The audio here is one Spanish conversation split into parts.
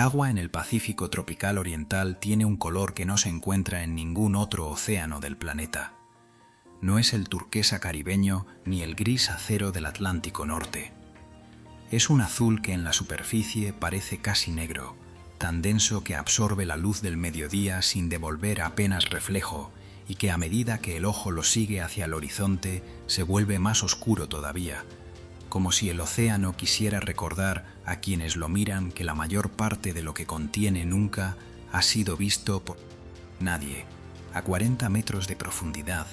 agua en el Pacífico tropical oriental tiene un color que no se encuentra en ningún otro océano del planeta. No es el turquesa caribeño ni el gris acero del Atlántico Norte. Es un azul que en la superficie parece casi negro, tan denso que absorbe la luz del mediodía sin devolver apenas reflejo y que a medida que el ojo lo sigue hacia el horizonte se vuelve más oscuro todavía, como si el océano quisiera recordar a quienes lo miran que la mayor parte de lo que contiene nunca ha sido visto por nadie, a 40 metros de profundidad,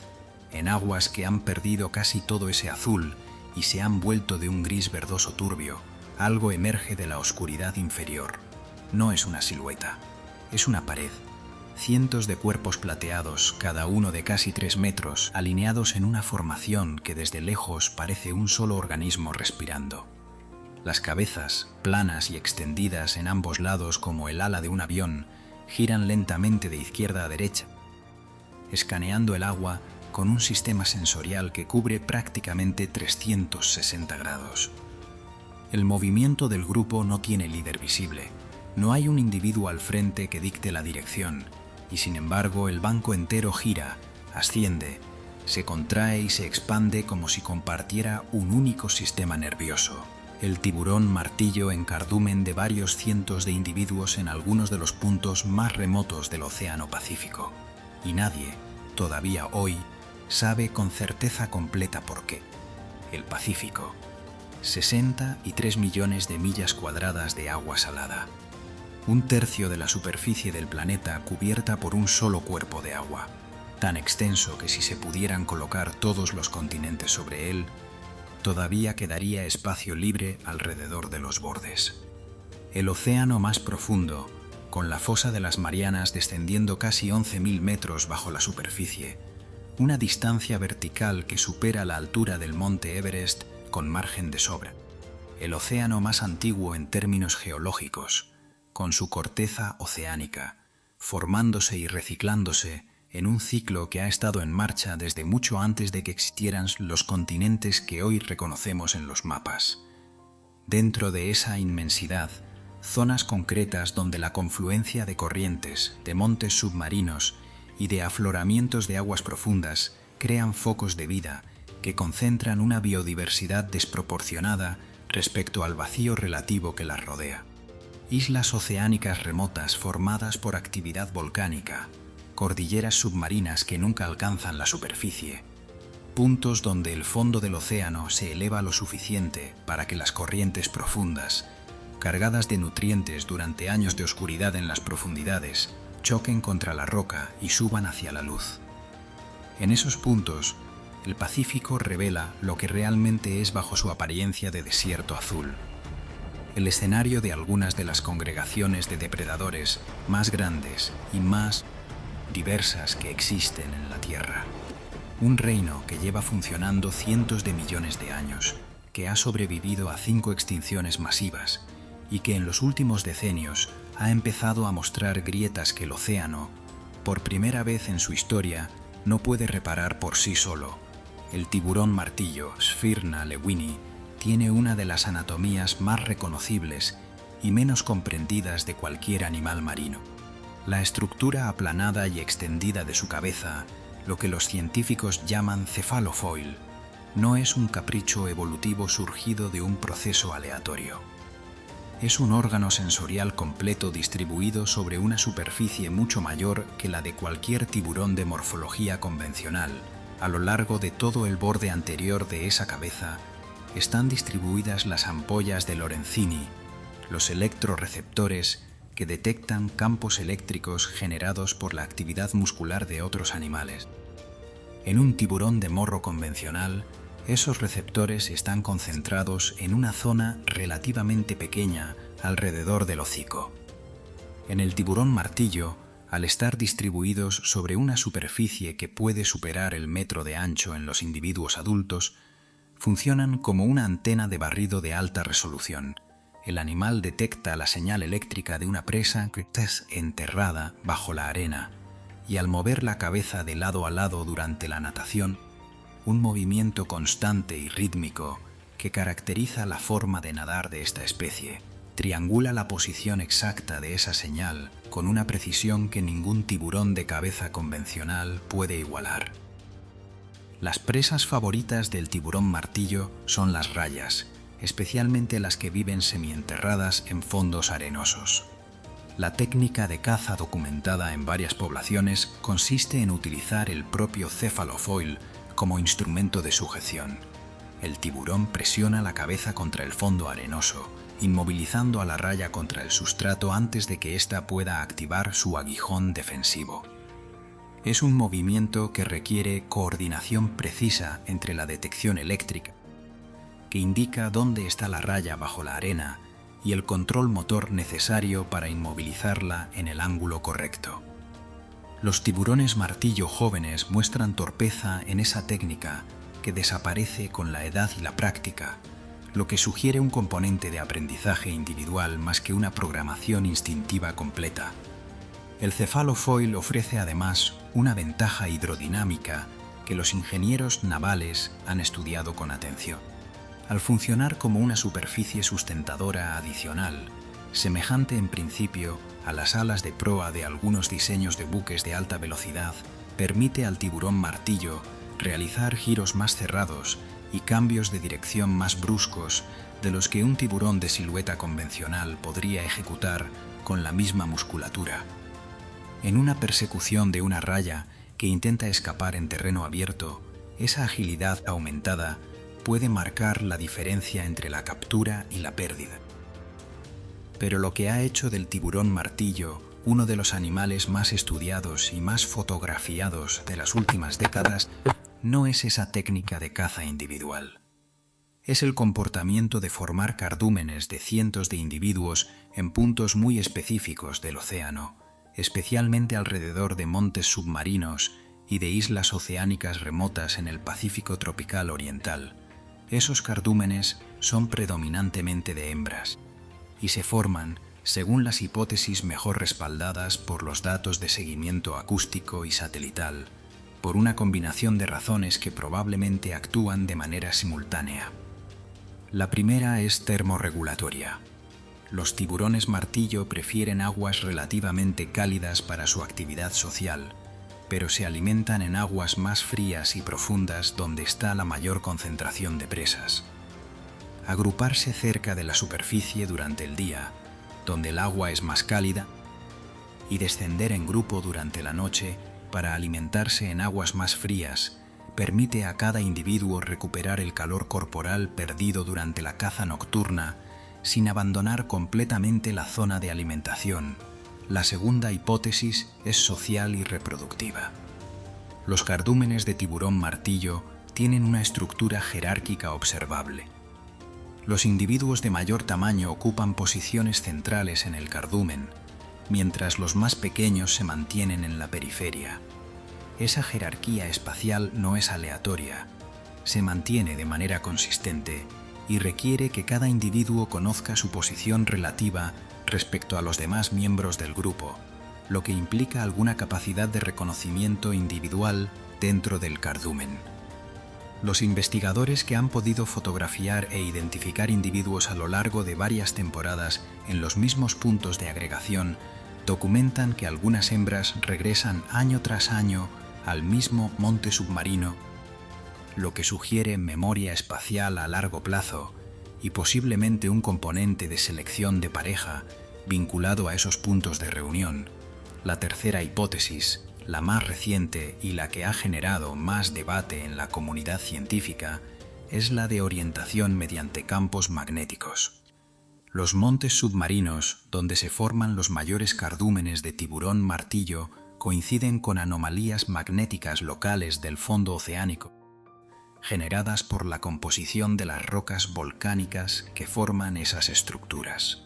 en aguas que han perdido casi todo ese azul y se han vuelto de un gris verdoso turbio. Algo emerge de la oscuridad inferior. No es una silueta, es una pared. Cientos de cuerpos plateados, cada uno de casi 3 metros, alineados en una formación que desde lejos parece un solo organismo respirando. Las cabezas, planas y extendidas en ambos lados como el ala de un avión, giran lentamente de izquierda a derecha, escaneando el agua con un sistema sensorial que cubre prácticamente 360 grados. El movimiento del grupo no tiene líder visible. No hay un individuo al frente que dicte la dirección, y sin embargo el banco entero gira, asciende, se contrae y se expande como si compartiera un único sistema nervioso. El tiburón martillo en cardumen de varios cientos de individuos en algunos de los puntos más remotos del Océano Pacífico. Y nadie, todavía hoy, sabe con certeza completa por qué. El Pacífico. 63 millones de millas cuadradas de agua salada. Un tercio de la superficie del planeta cubierta por un solo cuerpo de agua, tan extenso que si se pudieran colocar todos los continentes sobre él, todavía quedaría espacio libre alrededor de los bordes. El océano más profundo, con la fosa de las Marianas descendiendo casi 11.000 metros bajo la superficie, una distancia vertical que supera la altura del monte Everest con margen de sobra. El océano más antiguo en términos geológicos, con su corteza oceánica, formándose y reciclándose en un ciclo que ha estado en marcha desde mucho antes de que existieran los continentes que hoy reconocemos en los mapas. Dentro de esa inmensidad, zonas concretas donde la confluencia de corrientes, de montes submarinos y de afloramientos de aguas profundas crean focos de vida que concentran una biodiversidad desproporcionada respecto al vacío relativo que las rodea. Islas oceánicas remotas formadas por actividad volcánica, cordilleras submarinas que nunca alcanzan la superficie, puntos donde el fondo del océano se eleva lo suficiente para que las corrientes profundas, cargadas de nutrientes durante años de oscuridad en las profundidades, choquen contra la roca y suban hacia la luz. En esos puntos, el Pacífico revela lo que realmente es bajo su apariencia de desierto azul. El escenario de algunas de las congregaciones de depredadores más grandes y más diversas que existen en la Tierra. Un reino que lleva funcionando cientos de millones de años, que ha sobrevivido a 5 extinciones masivas y que en los últimos decenios ha empezado a mostrar grietas que el océano, por primera vez en su historia, no puede reparar por sí solo. El tiburón martillo, Sphyrna lewini, tiene una de las anatomías más reconocibles y menos comprendidas de cualquier animal marino. La estructura aplanada y extendida de su cabeza, lo que los científicos llaman cefalofoil, no es un capricho evolutivo surgido de un proceso aleatorio. Es un órgano sensorial completo distribuido sobre una superficie mucho mayor que la de cualquier tiburón de morfología convencional. A lo largo de todo el borde anterior de esa cabeza están distribuidas las ampollas de Lorenzini, los electroreceptores que detectan campos eléctricos generados por la actividad muscular de otros animales. En un tiburón de morro convencional, esos receptores están concentrados en una zona relativamente pequeña alrededor del hocico. En el tiburón martillo, al estar distribuidos sobre una superficie que puede superar el metro de ancho en los individuos adultos, funcionan como una antena de barrido de alta resolución. El animal detecta la señal eléctrica de una presa que está enterrada bajo la arena, y al mover la cabeza de lado a lado durante la natación, un movimiento constante y rítmico que caracteriza la forma de nadar de esta especie, triangula la posición exacta de esa señal con una precisión que ningún tiburón de cabeza convencional puede igualar. Las presas favoritas del tiburón martillo son las rayas, especialmente las que viven semienterradas en fondos arenosos. La técnica de caza documentada en varias poblaciones consiste en utilizar el propio cefalofoil como instrumento de sujeción. El tiburón presiona la cabeza contra el fondo arenoso, inmovilizando a la raya contra el sustrato antes de que ésta pueda activar su aguijón defensivo. Es un movimiento que requiere coordinación precisa entre la detección eléctrica, que indica dónde está la raya bajo la arena, y el control motor necesario para inmovilizarla en el ángulo correcto. Los tiburones martillo jóvenes muestran torpeza en esa técnica que desaparece con la edad y la práctica, lo que sugiere un componente de aprendizaje individual más que una programación instintiva completa. El cefalofoil ofrece además una ventaja hidrodinámica que los ingenieros navales han estudiado con atención. Al funcionar como una superficie sustentadora adicional, semejante en principio a las alas de proa de algunos diseños de buques de alta velocidad, permite al tiburón martillo realizar giros más cerrados y cambios de dirección más bruscos de los que un tiburón de silueta convencional podría ejecutar con la misma musculatura. En una persecución de una raya que intenta escapar en terreno abierto, esa agilidad aumentada puede marcar la diferencia entre la captura y la pérdida. Pero lo que ha hecho del tiburón martillo uno de los animales más estudiados y más fotografiados de las últimas décadas no es esa técnica de caza individual. Es el comportamiento de formar cardúmenes de cientos de individuos en puntos muy específicos del océano, especialmente alrededor de montes submarinos y de islas oceánicas remotas en el Pacífico tropical oriental. Esos cardúmenes son predominantemente de hembras y se forman, según las hipótesis mejor respaldadas por los datos de seguimiento acústico y satelital, por una combinación de razones que probablemente actúan de manera simultánea. La primera es termorregulatoria. Los tiburones martillo prefieren aguas relativamente cálidas para su actividad social, pero se alimentan en aguas más frías y profundas donde está la mayor concentración de presas. Agruparse cerca de la superficie durante el día, donde el agua es más cálida, y descender en grupo durante la noche para alimentarse en aguas más frías, permite a cada individuo recuperar el calor corporal perdido durante la caza nocturna sin abandonar completamente la zona de alimentación. La segunda hipótesis es social y reproductiva. Los cardúmenes de tiburón martillo tienen una estructura jerárquica observable. Los individuos de mayor tamaño ocupan posiciones centrales en el cardumen, mientras los más pequeños se mantienen en la periferia. Esa jerarquía espacial no es aleatoria, se mantiene de manera consistente y requiere que cada individuo conozca su posición relativa respecto a los demás miembros del grupo, lo que implica alguna capacidad de reconocimiento individual dentro del cardumen. Los investigadores que han podido fotografiar e identificar individuos a lo largo de varias temporadas en los mismos puntos de agregación documentan que algunas hembras regresan año tras año al mismo monte submarino, lo que sugiere memoria espacial a largo plazo y posiblemente un componente de selección de pareja vinculado a esos puntos de reunión. La tercera hipótesis, la más reciente y la que ha generado más debate en la comunidad científica, es la de orientación mediante campos magnéticos. Los montes submarinos, donde se forman los mayores cardúmenes de tiburón martillo, coinciden con anomalías magnéticas locales del fondo oceánico, generadas por la composición de las rocas volcánicas que forman esas estructuras.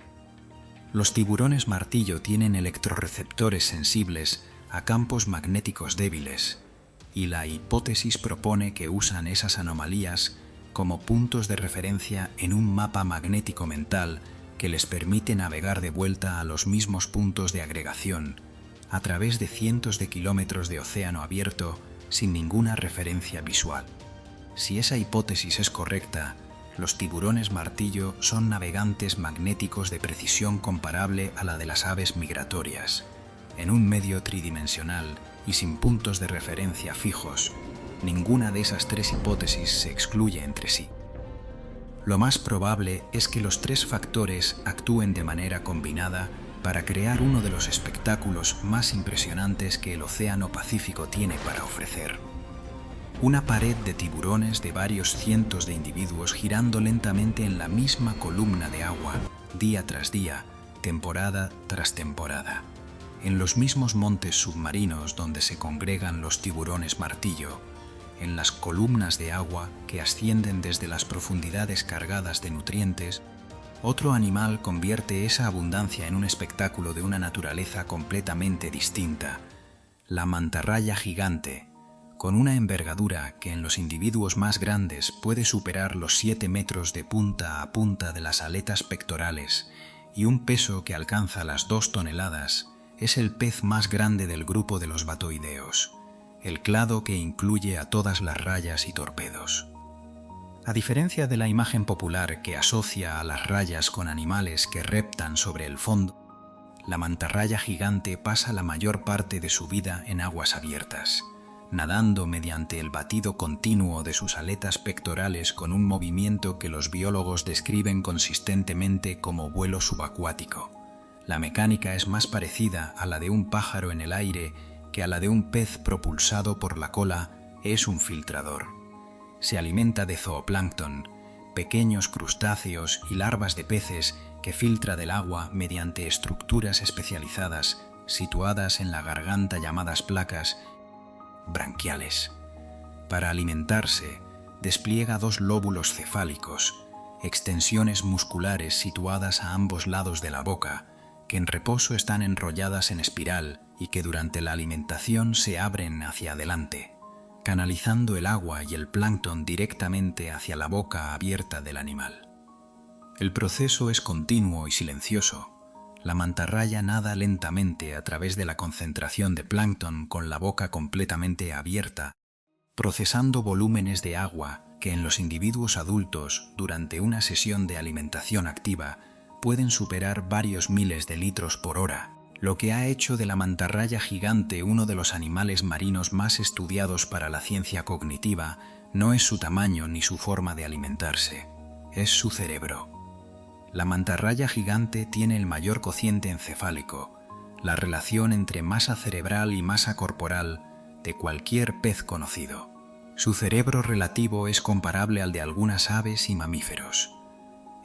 Los tiburones martillo tienen electrorreceptores sensibles a campos magnéticos débiles, y la hipótesis propone que usan esas anomalías como puntos de referencia en un mapa magnético mental que les permite navegar de vuelta a los mismos puntos de agregación a través de cientos de kilómetros de océano abierto sin ninguna referencia visual. Si esa hipótesis es correcta, Los tiburones martillo son navegantes magnéticos de precisión comparable a la de las aves migratorias. En un medio tridimensional y sin puntos de referencia fijos, ninguna de esas tres hipótesis se excluye entre sí. Lo más probable es que los tres factores actúen de manera combinada para crear uno de los espectáculos más impresionantes que el Océano Pacífico tiene para ofrecer. Una pared de tiburones de varios cientos de individuos girando lentamente en la misma columna de agua, día tras día, temporada tras temporada. En los mismos montes submarinos donde se congregan los tiburones martillo, en las columnas de agua que ascienden desde las profundidades cargadas de nutrientes, otro animal convierte esa abundancia en un espectáculo de una naturaleza completamente distinta: la mantarraya gigante, con una envergadura que en los individuos más grandes puede superar los 7 metros de punta a punta de las aletas pectorales y un peso que alcanza las 2 toneladas, es el pez más grande del grupo de los batoideos, el clado que incluye a todas las rayas y torpedos. A diferencia de la imagen popular que asocia a las rayas con animales que reptan sobre el fondo, la mantarraya gigante pasa la mayor parte de su vida en aguas abiertas, nadando mediante el batido continuo de sus aletas pectorales con un movimiento que los biólogos describen consistentemente como vuelo subacuático. La mecánica es más parecida a la de un pájaro en el aire que a la de un pez propulsado por la cola. Es un filtrador. Se alimenta de zooplancton, pequeños crustáceos y larvas de peces que filtra del agua mediante estructuras especializadas situadas en la garganta llamadas placas branquiales. Para alimentarse, despliega 2 lóbulos cefálicos, extensiones musculares situadas a ambos lados de la boca, que en reposo están enrolladas en espiral y que durante la alimentación se abren hacia adelante, canalizando el agua y el plancton directamente hacia la boca abierta del animal. El proceso es continuo y silencioso. La mantarraya nada lentamente a través de la concentración de plancton con la boca completamente abierta, procesando volúmenes de agua que en los individuos adultos, durante una sesión de alimentación activa, pueden superar varios miles de litros por hora, lo que ha hecho de la mantarraya gigante uno de los animales marinos más estudiados para la ciencia cognitiva. No es su tamaño ni su forma de alimentarse, es su cerebro. La mantarraya gigante tiene el mayor cociente encefálico, la relación entre masa cerebral y masa corporal de cualquier pez conocido. Su cerebro relativo es comparable al de algunas aves y mamíferos.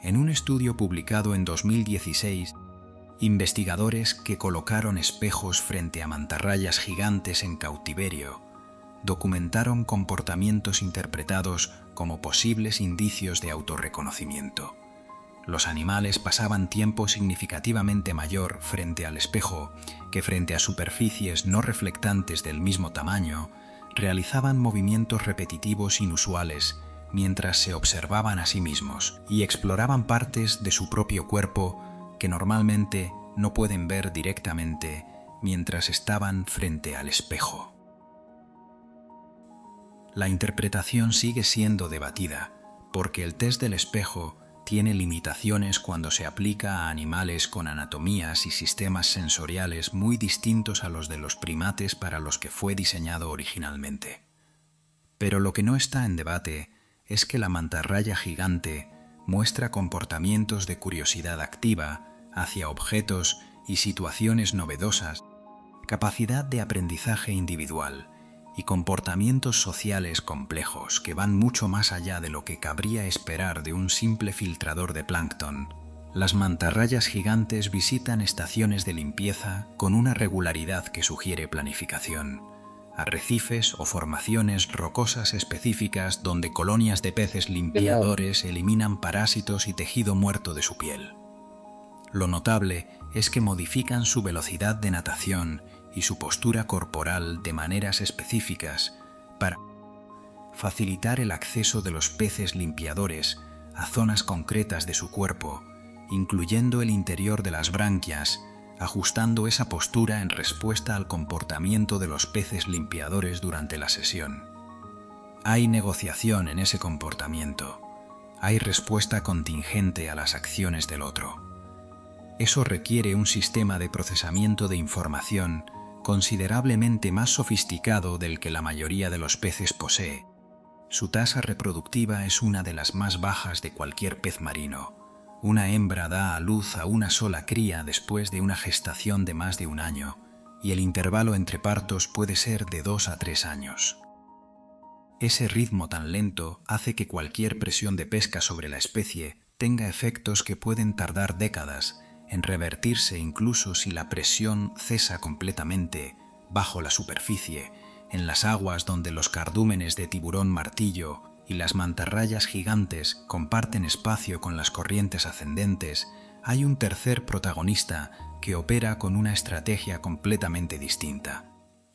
En un estudio publicado en 2016, investigadores que colocaron espejos frente a mantarrayas gigantes en cautiverio documentaron comportamientos interpretados como posibles indicios de autorreconocimiento. Los animales pasaban tiempo significativamente mayor frente al espejo que frente a superficies no reflectantes del mismo tamaño, realizaban movimientos repetitivos inusuales mientras se observaban a sí mismos y exploraban partes de su propio cuerpo que normalmente no pueden ver directamente mientras estaban frente al espejo. La interpretación sigue siendo debatida porque el test del espejo tiene limitaciones cuando se aplica a animales con anatomías y sistemas sensoriales muy distintos a los de los primates para los que fue diseñado originalmente. Pero lo que no está en debate es que la mantarraya gigante muestra comportamientos de curiosidad activa hacia objetos y situaciones novedosas, capacidad de aprendizaje individual y comportamientos sociales complejos que van mucho más allá de lo que cabría esperar de un simple filtrador de plancton. Las mantarrayas gigantes visitan estaciones de limpieza con una regularidad que sugiere planificación, arrecifes o formaciones rocosas específicas donde colonias de peces limpiadores eliminan parásitos y tejido muerto de su piel. Lo notable es que modifican su velocidad de natación y su postura corporal de maneras específicas para facilitar el acceso de los peces limpiadores a zonas concretas de su cuerpo, incluyendo el interior de las branquias, ajustando esa postura en respuesta al comportamiento de los peces limpiadores durante la sesión. Hay negociación en ese comportamiento. hay respuesta contingente a las acciones del otro. Eso requiere un sistema de procesamiento de información considerablemente más sofisticado del que la mayoría de los peces posee. Su tasa reproductiva es una de las más bajas de cualquier pez marino. Una hembra da a luz a una sola cría después de una gestación de más de un año, y el intervalo entre partos puede ser de 2 a 3 años. Ese ritmo tan lento hace que cualquier presión de pesca sobre la especie tenga efectos que pueden tardar décadas en revertirse, incluso si la presión cesa completamente bajo la superficie. En las aguas donde los cardúmenes de tiburón martillo y las mantarrayas gigantes comparten espacio con las corrientes ascendentes, hay un tercer protagonista que opera con una estrategia completamente distinta: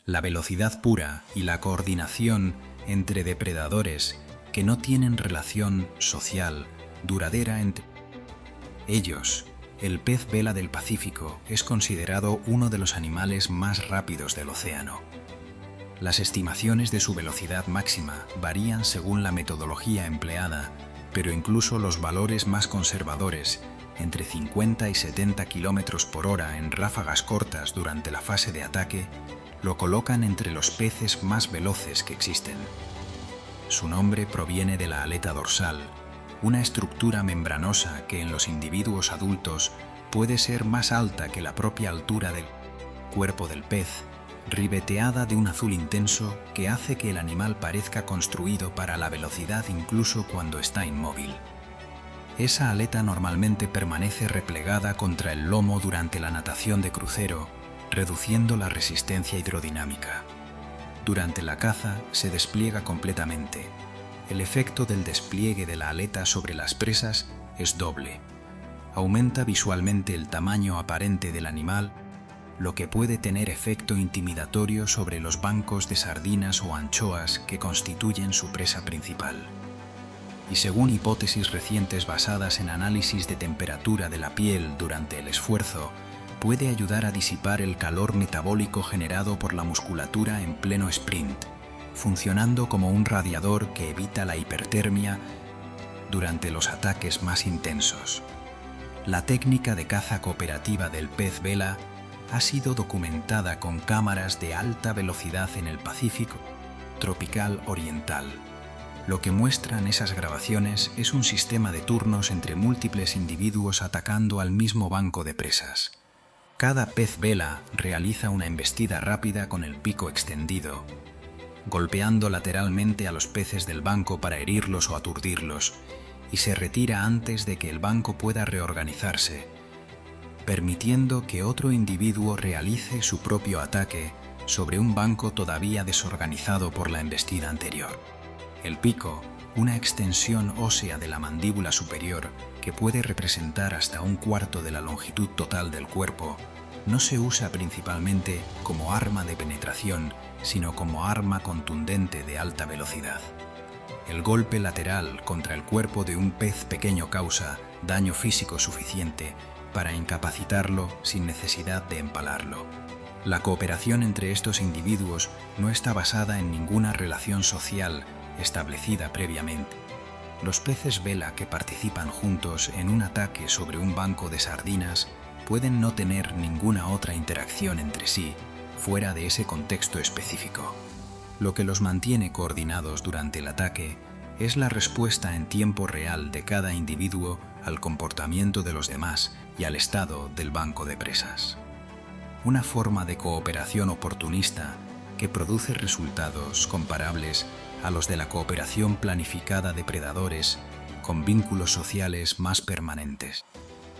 la velocidad pura y la coordinación entre depredadores que no tienen relación social duradera entre ellos. El pez vela del Pacífico es considerado uno de los animales más rápidos del océano. Las estimaciones de su velocidad máxima varían según la metodología empleada, pero incluso los valores más conservadores, entre 50 y 70 km por hora en ráfagas cortas durante la fase de ataque, lo colocan entre los peces más veloces que existen. Su nombre proviene de la aleta dorsal, una estructura membranosa que en los individuos adultos puede ser más alta que la propia altura del cuerpo del pez, ribeteada de un azul intenso que hace que el animal parezca construido para la velocidad incluso cuando está inmóvil. Esa aleta normalmente permanece replegada contra el lomo durante la natación de crucero, reduciendo la resistencia hidrodinámica. Durante la caza se despliega completamente. El efecto del despliegue de la aleta sobre las presas es doble. Aumenta visualmente el tamaño aparente del animal, lo que puede tener efecto intimidatorio sobre los bancos de sardinas o anchoas que constituyen su presa principal. Y según hipótesis recientes basadas en análisis de temperatura de la piel durante el esfuerzo, puede ayudar a disipar el calor metabólico generado por la musculatura en pleno sprint, funcionando como un radiador que evita la hipertermia durante los ataques más intensos. La técnica de caza cooperativa del pez vela ha sido documentada con cámaras de alta velocidad en el Pacífico tropical oriental. Lo que muestran esas grabaciones es un sistema de turnos entre múltiples individuos atacando al mismo banco de presas. Cada pez vela realiza una embestida rápida con el pico extendido, golpeando lateralmente a los peces del banco para herirlos o aturdirlos, y se retira antes de que el banco pueda reorganizarse, permitiendo que otro individuo realice su propio ataque sobre un banco todavía desorganizado por la embestida anterior. El pico, una extensión ósea de la mandíbula superior que puede representar hasta un cuarto de la longitud total del cuerpo, no se usa principalmente como arma de penetración, sino como arma contundente de alta velocidad. El golpe lateral contra el cuerpo de un pez pequeño causa daño físico suficiente para incapacitarlo sin necesidad de empalarlo. La cooperación entre estos individuos no está basada en ninguna relación social establecida previamente. Los peces vela que participan juntos en un ataque sobre un banco de sardinas pueden no tener ninguna otra interacción entre sí fuera de ese contexto específico. Lo que los mantiene coordinados durante el ataque es la respuesta en tiempo real de cada individuo al comportamiento de los demás y al estado del banco de presas. Una forma de cooperación oportunista que produce resultados comparables a los de la cooperación planificada de predadores con vínculos sociales más permanentes.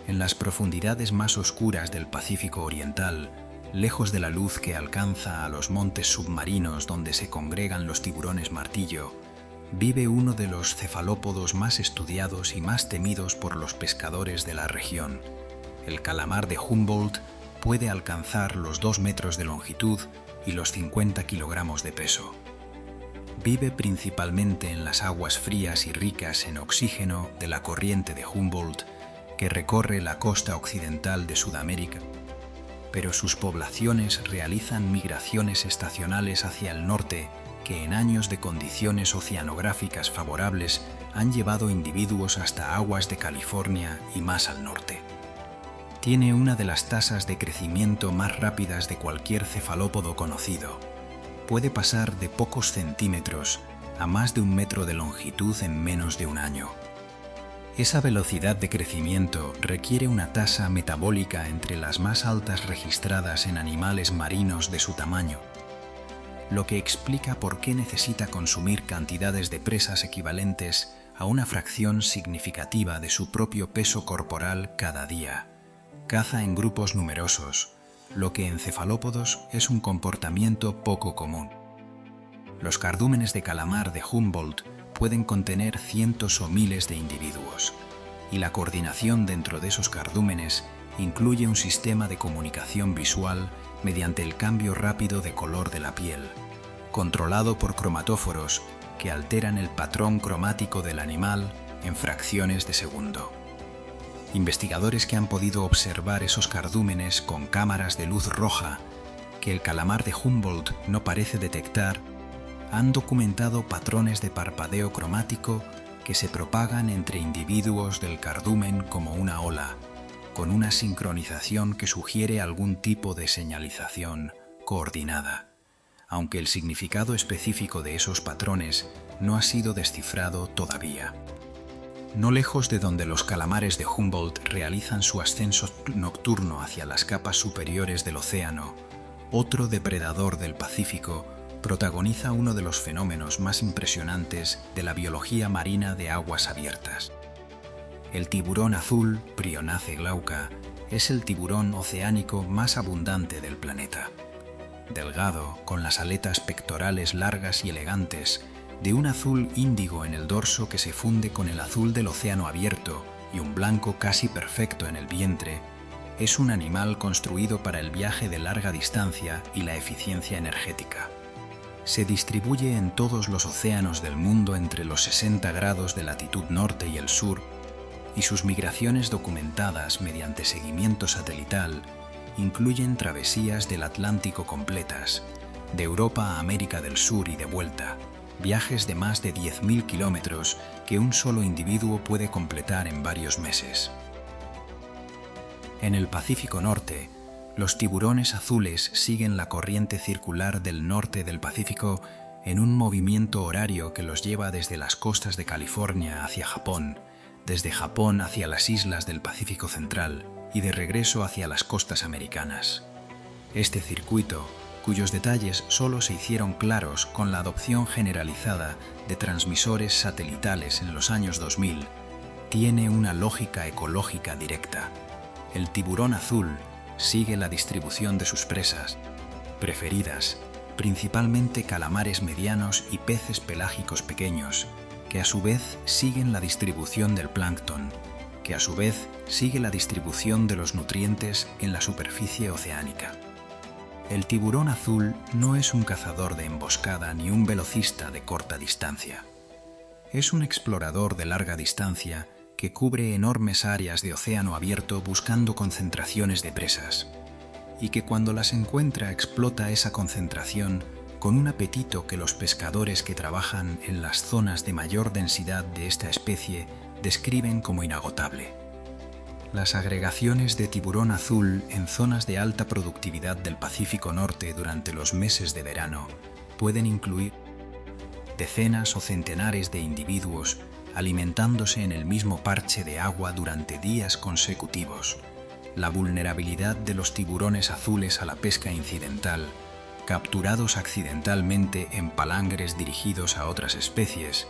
En las profundidades más oscuras del Pacífico Oriental, lejos de la luz que alcanza a los montes submarinos donde se congregan los tiburones martillo, vive uno de los cefalópodos más estudiados y más temidos por los pescadores de la región. El calamar de Humboldt puede alcanzar los 2 metros de longitud y los 50 kilogramos de peso. Vive principalmente en las aguas frías y ricas en oxígeno de la corriente de Humboldt, que recorre la costa occidental de Sudamérica, pero sus poblaciones realizan migraciones estacionales hacia el norte que en años de condiciones oceanográficas favorables han llevado individuos hasta aguas de California y más al norte. Tiene una de las tasas de crecimiento más rápidas de cualquier cefalópodo conocido. Puede pasar de pocos centímetros a más de 1 metro de longitud en menos de un año. Esa velocidad de crecimiento requiere una tasa metabólica entre las más altas registradas en animales marinos de su tamaño, lo que explica por qué necesita consumir cantidades de presas equivalentes a una fracción significativa de su propio peso corporal cada día. Caza en grupos numerosos, lo que en cefalópodos es un comportamiento poco común. Los cardúmenes de calamar de Humboldt pueden contener cientos o miles de individuos, y la coordinación dentro de esos cardúmenes incluye un sistema de comunicación visual mediante el cambio rápido de color de la piel, controlado por cromatóforos que alteran el patrón cromático del animal en fracciones de segundo. Investigadores que han podido observar esos cardúmenes con cámaras de luz roja que el calamar de Humboldt no parece detectar han documentado patrones de parpadeo cromático que se propagan entre individuos del cardumen como una ola, con una sincronización que sugiere algún tipo de señalización coordinada, aunque el significado específico de esos patrones no ha sido descifrado todavía. No lejos de donde los calamares de Humboldt realizan su ascenso nocturno hacia las capas superiores del océano, otro depredador del Pacífico protagoniza uno de los fenómenos más impresionantes de la biología marina de aguas abiertas. El tiburón azul, Prionace glauca, es el tiburón oceánico más abundante del planeta. Delgado, con las aletas pectorales largas y elegantes, de un azul índigo en el dorso que se funde con el azul del océano abierto y un blanco casi perfecto en el vientre, es un animal construido para el viaje de larga distancia y la eficiencia energética. Se distribuye en todos los océanos del mundo entre los 60 grados de latitud norte y el sur, y sus migraciones documentadas mediante seguimiento satelital incluyen travesías del Atlántico completas, de Europa a América del Sur y de vuelta, viajes de más de 10.000 kilómetros que un solo individuo puede completar en varios meses. En el Pacífico Norte, los tiburones azules siguen la corriente circular del norte del Pacífico en un movimiento horario que los lleva desde las costas de California hacia Japón, desde Japón hacia las islas del Pacífico Central y de regreso hacia las costas americanas. Este circuito, cuyos detalles solo se hicieron claros con la adopción generalizada de transmisores satelitales en los años 2000, tiene una lógica ecológica directa. El tiburón azul sigue la distribución de sus presas preferidas, principalmente calamares medianos y peces pelágicos pequeños, que a su vez siguen la distribución del plancton, que a su vez sigue la distribución de los nutrientes en la superficie oceánica. El tiburón azul no es un cazador de emboscada ni un velocista de corta distancia. Es un explorador de larga distancia que cubre enormes áreas de océano abierto buscando concentraciones de presas, y que cuando las encuentra explota esa concentración con un apetito que los pescadores que trabajan en las zonas de mayor densidad de esta especie describen como inagotable. Las agregaciones de tiburón azul en zonas de alta productividad del Pacífico Norte durante los meses de verano pueden incluir decenas o centenares de individuos alimentándose en el mismo parche de agua durante días consecutivos, la vulnerabilidad de los tiburones azules a la pesca incidental, capturados accidentalmente en palangres dirigidos a otras especies,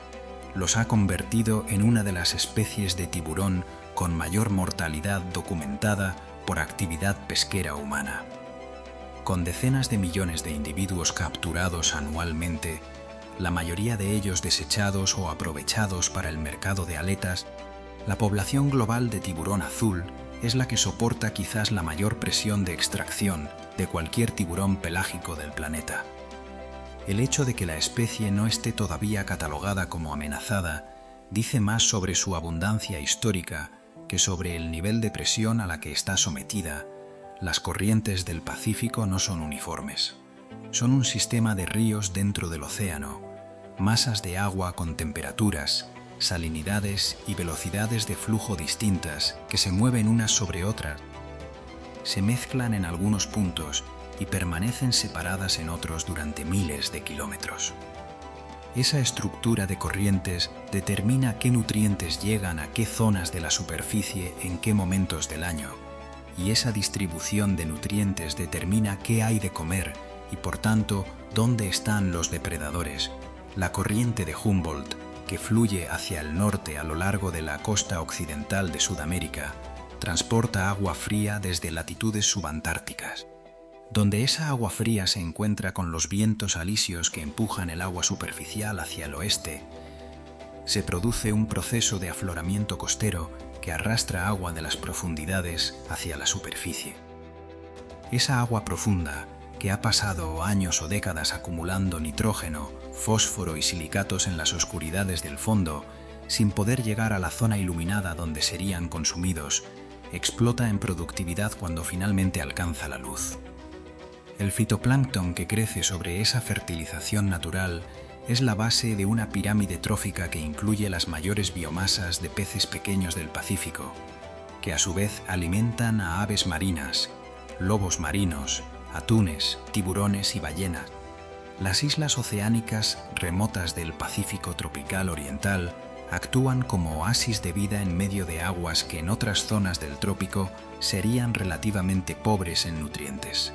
los ha convertido en una de las especies de tiburón con mayor mortalidad documentada por actividad pesquera humana. Con decenas de millones de individuos capturados anualmente, la mayoría de ellos desechados o aprovechados para el mercado de aletas, la población global de tiburón azul es la que soporta quizás la mayor presión de extracción de cualquier tiburón pelágico del planeta. El hecho de que la especie no esté todavía catalogada como amenazada dice más sobre su abundancia histórica que sobre el nivel de presión a la que está sometida. Las corrientes del Pacífico no son uniformes. Son un sistema de ríos dentro del océano, masas de agua con temperaturas, salinidades y velocidades de flujo distintas que se mueven unas sobre otras. Se mezclan en algunos puntos y permanecen separadas en otros durante miles de kilómetros. Esa estructura de corrientes determina qué nutrientes llegan a qué zonas de la superficie en qué momentos del año, y esa distribución de nutrientes determina qué hay de comer y, por tanto, dónde están los depredadores. La corriente de Humboldt, que fluye hacia el norte a lo largo de la costa occidental de Sudamérica, transporta agua fría desde latitudes subantárticas. Donde esa agua fría se encuentra con los vientos alisios que empujan el agua superficial hacia el oeste, se produce un proceso de afloramiento costero que arrastra agua de las profundidades hacia la superficie. Esa agua profunda, que ha pasado años o décadas acumulando nitrógeno, fósforo y silicatos en las oscuridades del fondo, sin poder llegar a la zona iluminada donde serían consumidos, explota en productividad cuando finalmente alcanza la luz. El fitoplancton que crece sobre esa fertilización natural es la base de una pirámide trófica que incluye las mayores biomasas de peces pequeños del Pacífico, que a su vez alimentan a aves marinas, lobos marinos, atunes, tiburones y ballenas. Las islas oceánicas remotas del Pacífico tropical oriental actúan como oasis de vida en medio de aguas que en otras zonas del trópico serían relativamente pobres en nutrientes.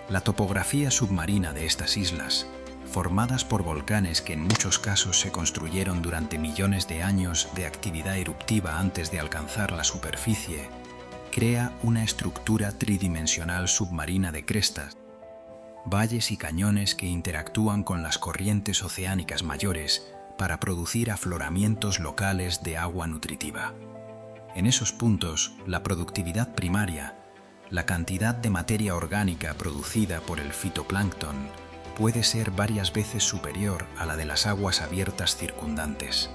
La topografía submarina de estas islas, formadas por volcanes que en muchos casos se construyeron durante millones de años de actividad eruptiva antes de alcanzar la superficie, crea una estructura tridimensional submarina de crestas, valles y cañones que interactúan con las corrientes oceánicas mayores para producir afloramientos locales de agua nutritiva. En esos puntos, la productividad primaria, la cantidad de materia orgánica producida por el fitoplancton, puede ser varias veces superior a la de las aguas abiertas circundantes.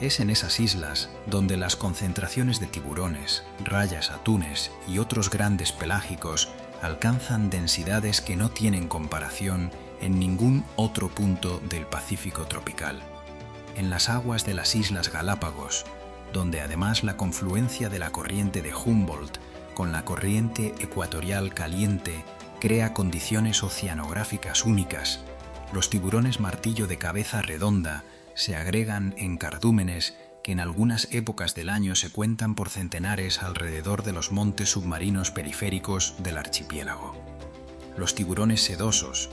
Es en esas islas donde las concentraciones de tiburones, rayas, atunes y otros grandes pelágicos alcanzan densidades que no tienen comparación en ningún otro punto del Pacífico tropical. En las aguas de las Islas Galápagos, donde además la confluencia de la corriente de Humboldt con la corriente ecuatorial caliente crea condiciones oceanográficas únicas, los tiburones martillo de cabeza redonda se agregan en cardúmenes que en algunas épocas del año se cuentan por centenares alrededor de los montes submarinos periféricos del archipiélago. Los tiburones sedosos,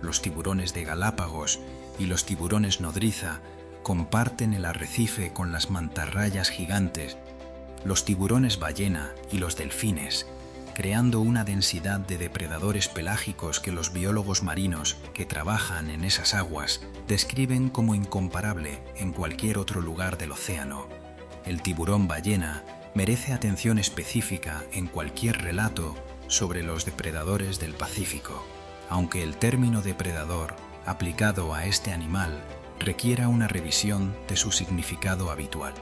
los tiburones de Galápagos y los tiburones nodriza comparten el arrecife con las mantarrayas gigantes, los tiburones ballena y los delfines, creando una densidad de depredadores pelágicos que los biólogos marinos que trabajan en esas aguas describen como incomparable en cualquier otro lugar del océano. El tiburón ballena merece atención específica en cualquier relato sobre los depredadores del Pacífico, aunque el término depredador aplicado a este animal requiera una revisión de su significado habitual.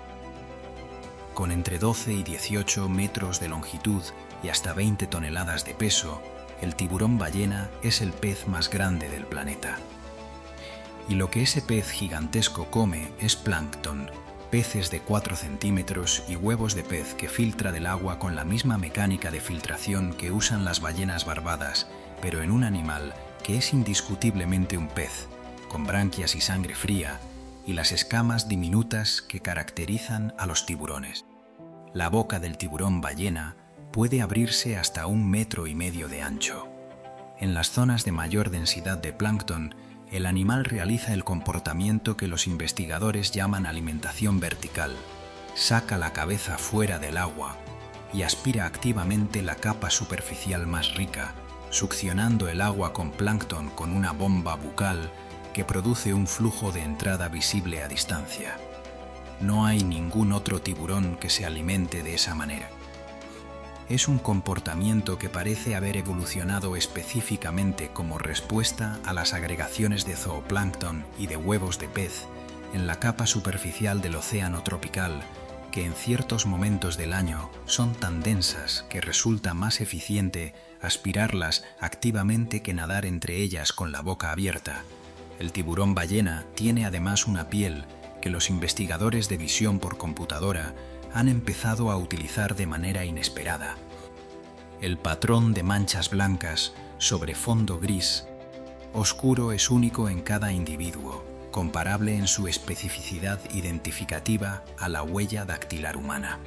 Con entre 12 y 18 metros de longitud y hasta 20 toneladas de peso, el tiburón ballena es el pez más grande del planeta. Y lo que ese pez gigantesco come es plancton, peces de 4 centímetros y huevos de pez que filtra del agua con la misma mecánica de filtración que usan las ballenas barbadas, pero en un animal que es indiscutiblemente un pez, con branquias y sangre fría, y las escamas diminutas que caracterizan a los tiburones. La boca del tiburón ballena puede abrirse hasta 1,5 metros de ancho. En las zonas de mayor densidad de plancton, el animal realiza el comportamiento que los investigadores llaman alimentación vertical. Saca la cabeza fuera del agua y aspira activamente la capa superficial más rica, succionando el agua con plancton con una bomba bucal que produce un flujo de entrada visible a distancia. No hay ningún otro tiburón que se alimente de esa manera. Es un comportamiento que parece haber evolucionado específicamente como respuesta a las agregaciones de zooplancton y de huevos de pez en la capa superficial del océano tropical, que en ciertos momentos del año son tan densas que resulta más eficiente aspirarlas activamente que nadar entre ellas con la boca abierta. El tiburón ballena tiene además una piel que los investigadores de visión por computadora han empezado a utilizar de manera inesperada. El patrón de manchas blancas sobre fondo gris oscuro es único en cada individuo, comparable en su especificidad identificativa a la huella dactilar humana.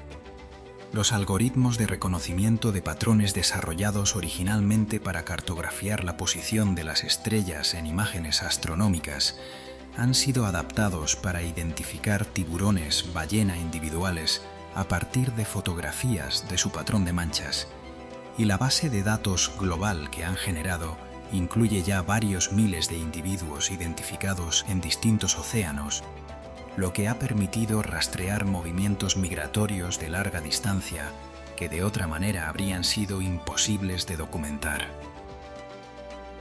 Los algoritmos de reconocimiento de patrones desarrollados originalmente para cartografiar la posición de las estrellas en imágenes astronómicas han sido adaptados para identificar tiburones ballena individuales a partir de fotografías de su patrón de manchas, y la base de datos global que han generado incluye ya varios miles de individuos identificados en distintos océanos, lo que ha permitido rastrear movimientos migratorios de larga distancia que de otra manera habrían sido imposibles de documentar.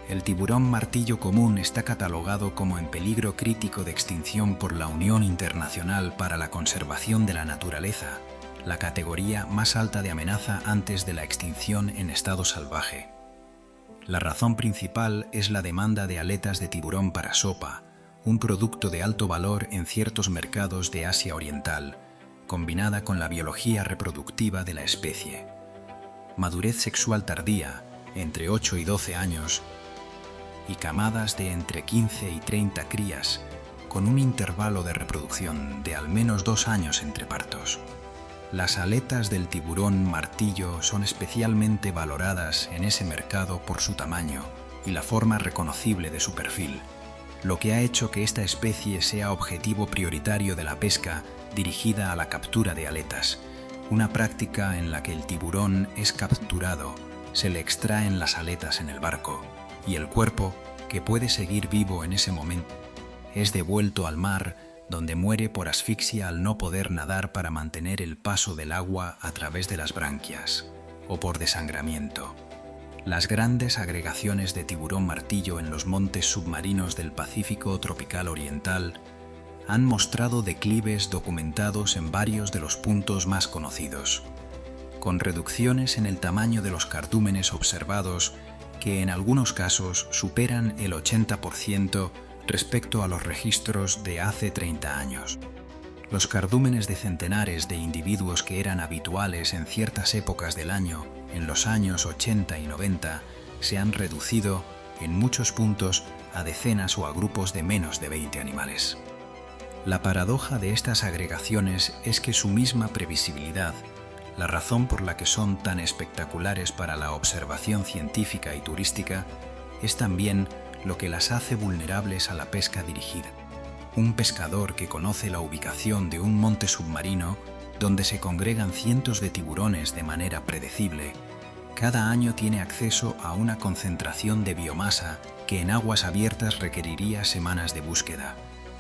El tiburón martillo común está catalogado como en peligro crítico de extinción por la Unión Internacional para la Conservación de la Naturaleza, la categoría más alta de amenaza antes de la extinción en estado salvaje. La razón principal es la demanda de aletas de tiburón para sopa, un producto de alto valor en ciertos mercados de Asia Oriental, combinada con la biología reproductiva de la especie. Madurez sexual tardía, entre 8 y 12 años, y camadas de entre 15 y 30 crías, con un intervalo de reproducción de al menos 2 años entre partos. Las aletas del tiburón martillo son especialmente valoradas en ese mercado por su tamaño y la forma reconocible de su perfil, lo que ha hecho que esta especie sea objetivo prioritario de la pesca dirigida a la captura de aletas, una práctica en la que el tiburón es capturado, se le extraen las aletas en el barco, y el cuerpo, que puede seguir vivo en ese momento, es devuelto al mar, donde muere por asfixia al no poder nadar para mantener el paso del agua a través de las branquias, o por desangramiento. Las grandes agregaciones de tiburón martillo en los montes submarinos del Pacífico tropical oriental han mostrado declives documentados en varios de los puntos más conocidos, con reducciones en el tamaño de los cardúmenes observados que en algunos casos superan el 80% respecto a los registros de hace 30 años. Los cardúmenes de centenares de individuos que eran habituales en ciertas épocas del año, en los años 80 y 90, se han reducido, en muchos puntos, a decenas o a grupos de menos de 20 animales. La paradoja de estas agregaciones es que su misma previsibilidad, la razón por la que son tan espectaculares para la observación científica y turística, es también lo que las hace vulnerables a la pesca dirigida. Un pescador que conoce la ubicación de un monte submarino donde se congregan cientos de tiburones de manera predecible, cada año tiene acceso a una concentración de biomasa que en aguas abiertas requeriría semanas de búsqueda.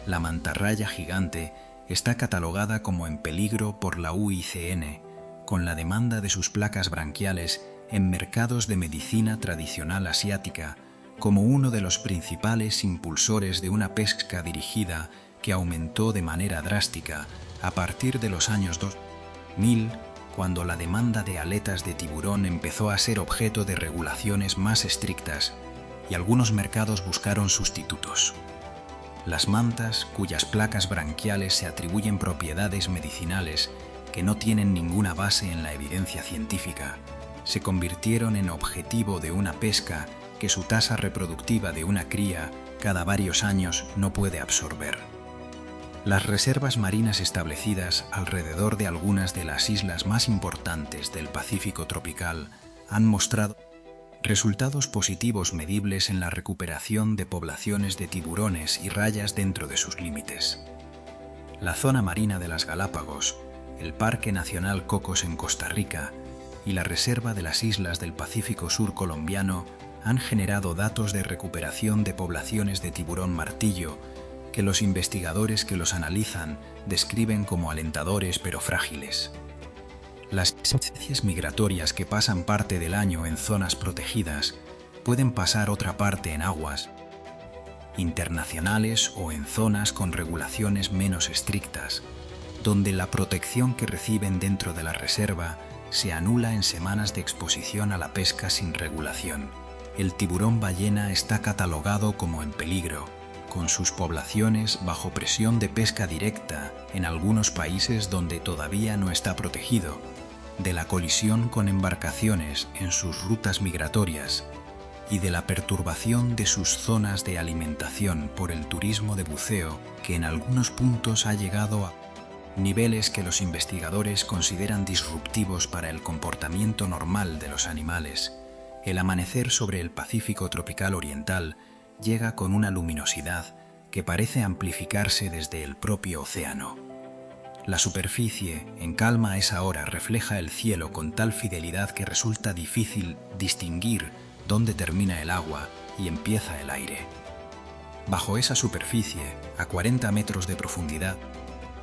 La mantarraya gigante está catalogada como en peligro por la UICN, con la demanda de sus placas branquiales en mercados de medicina tradicional asiática, como uno de los principales impulsores de una pesca dirigida que aumentó de manera drástica a partir de los años 2000, cuando la demanda de aletas de tiburón empezó a ser objeto de regulaciones más estrictas y algunos mercados buscaron sustitutos. Las mantas, cuyas placas branquiales se atribuyen propiedades medicinales que no tienen ninguna base en la evidencia científica, se convirtieron en objetivo de una pesca que su tasa reproductiva de una cría cada varios años no puede absorber. Las reservas marinas establecidas alrededor de algunas de las islas más importantes del Pacífico tropical han mostrado resultados positivos medibles en la recuperación de poblaciones de tiburones y rayas dentro de sus límites. La zona marina de las Galápagos, el Parque Nacional Cocos en Costa Rica y la Reserva de las Islas del Pacífico Sur colombiano han generado datos de recuperación de poblaciones de tiburón martillo que los investigadores que los analizan describen como alentadores pero frágiles. Las especies migratorias que pasan parte del año en zonas protegidas pueden pasar otra parte en aguas internacionales o en zonas con regulaciones menos estrictas, donde la protección que reciben dentro de la reserva se anula en semanas de exposición a la pesca sin regulación. El tiburón ballena está catalogado como en peligro, con sus poblaciones bajo presión de pesca directa en algunos países donde todavía no está protegido, de la colisión con embarcaciones en sus rutas migratorias y de la perturbación de sus zonas de alimentación por el turismo de buceo que en algunos puntos ha llegado a niveles que los investigadores consideran disruptivos para el comportamiento normal de los animales. El amanecer sobre el Pacífico tropical oriental llega con una luminosidad que parece amplificarse desde el propio océano. La superficie, en calma a esa hora, refleja el cielo con tal fidelidad que resulta difícil distinguir dónde termina el agua y empieza el aire. Bajo esa superficie, a 40 metros de profundidad,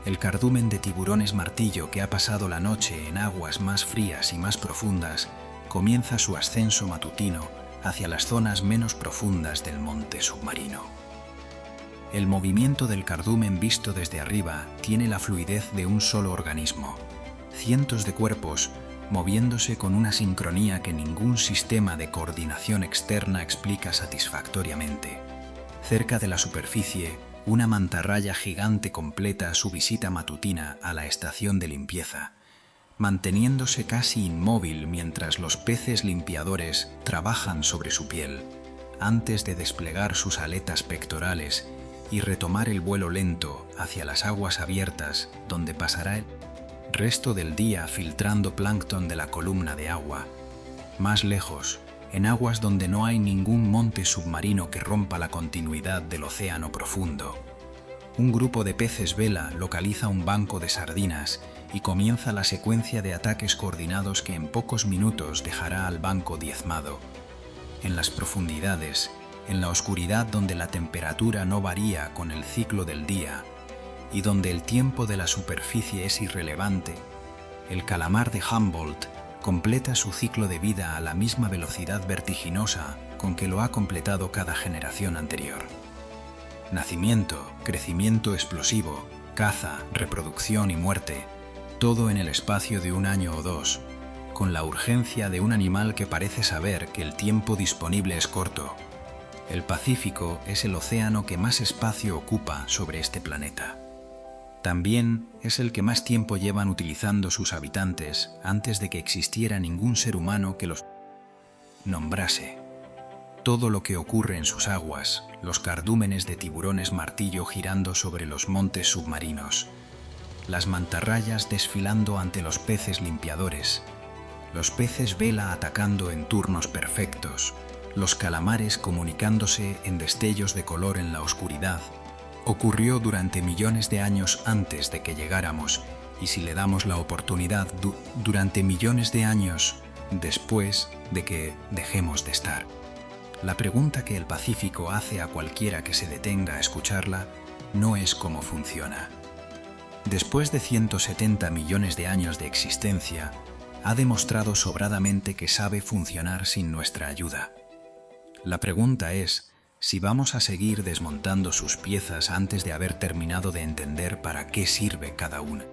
el cardumen de tiburones martillo que ha pasado la noche en aguas más frías y más profundas comienza su ascenso matutino hacia las zonas menos profundas del monte submarino. El movimiento del cardumen visto desde arriba tiene la fluidez de un solo organismo, cientos de cuerpos moviéndose con una sincronía que ningún sistema de coordinación externa explica satisfactoriamente. Cerca de la superficie, una mantarraya gigante completa su visita matutina a la estación de limpieza, manteniéndose casi inmóvil mientras los peces limpiadores trabajan sobre su piel, antes de desplegar sus aletas pectorales y retomar el vuelo lento hacia las aguas abiertas donde pasará el resto del día filtrando plancton de la columna de agua. Más lejos, en aguas donde no hay ningún monte submarino que rompa la continuidad del océano profundo, un grupo de peces vela localiza un banco de sardinas y comienza la secuencia de ataques coordinados que en pocos minutos dejará al banco diezmado. En las profundidades, en la oscuridad donde la temperatura no varía con el ciclo del día y donde el tiempo de la superficie es irrelevante, el calamar de Humboldt completa su ciclo de vida a la misma velocidad vertiginosa con que lo ha completado cada generación anterior. Nacimiento, crecimiento explosivo, caza, reproducción y muerte, todo en el espacio de un año o dos, con la urgencia de un animal que parece saber que el tiempo disponible es corto. El Pacífico es el océano que más espacio ocupa sobre este planeta. También es el que más tiempo llevan utilizando sus habitantes antes de que existiera ningún ser humano que los nombrase. Todo lo que ocurre en sus aguas, los cardúmenes de tiburones martillo girando sobre los montes submarinos, las mantarrayas desfilando ante los peces limpiadores, los peces vela atacando en turnos perfectos, los calamares comunicándose en destellos de color en la oscuridad, ocurrió durante millones de años antes de que llegáramos y, si le damos la oportunidad, durante millones de años después de que dejemos de estar. La pregunta que el Pacífico hace a cualquiera que se detenga a escucharla no es cómo funciona. Después de 170 millones de años de existencia, ha demostrado sobradamente que sabe funcionar sin nuestra ayuda. La pregunta es si vamos a seguir desmontando sus piezas antes de haber terminado de entender para qué sirve cada una.